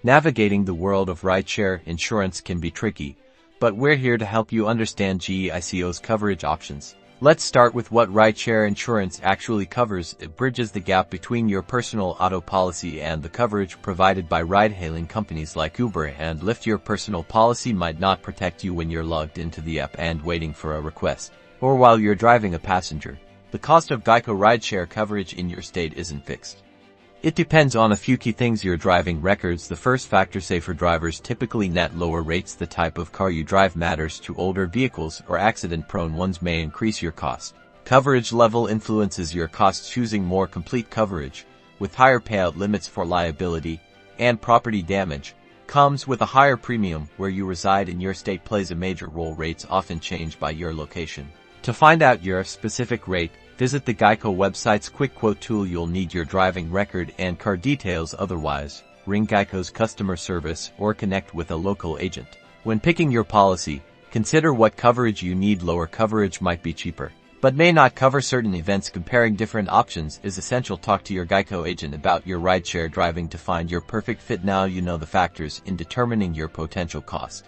Navigating the world of rideshare insurance can be tricky, but we're here to help you understand Geico's coverage options. Let's start with what rideshare insurance actually covers. It bridges the gap between your personal auto policy and the coverage provided by ride-hailing companies like Uber and Lyft. Your personal policy might not protect you when you're logged into the app and waiting for a request, or while you're driving a passenger. The cost of Geico rideshare coverage in your state isn't fixed. It depends on a few key things: your driving records. The first factor, safer drivers typically net lower rates. The type of car you drive matters too. Older vehicles or accident-prone ones may increase your cost. Coverage level influences your costs. Choosing more complete coverage, with higher payout limits for liability and property damage, comes with a higher premium. Where you reside in your state plays a major role. Rates often change by your location. To find out your specific rate, visit the Geico website's quick quote tool. You'll need your driving record and car details. Otherwise, ring Geico's customer service or connect with a local agent. When picking your policy, consider what coverage you need. Lower coverage might be cheaper, but may not cover certain events. Comparing different options is essential. Talk to your Geico agent about your rideshare driving to find your perfect fit. Now you know the factors in determining your potential cost.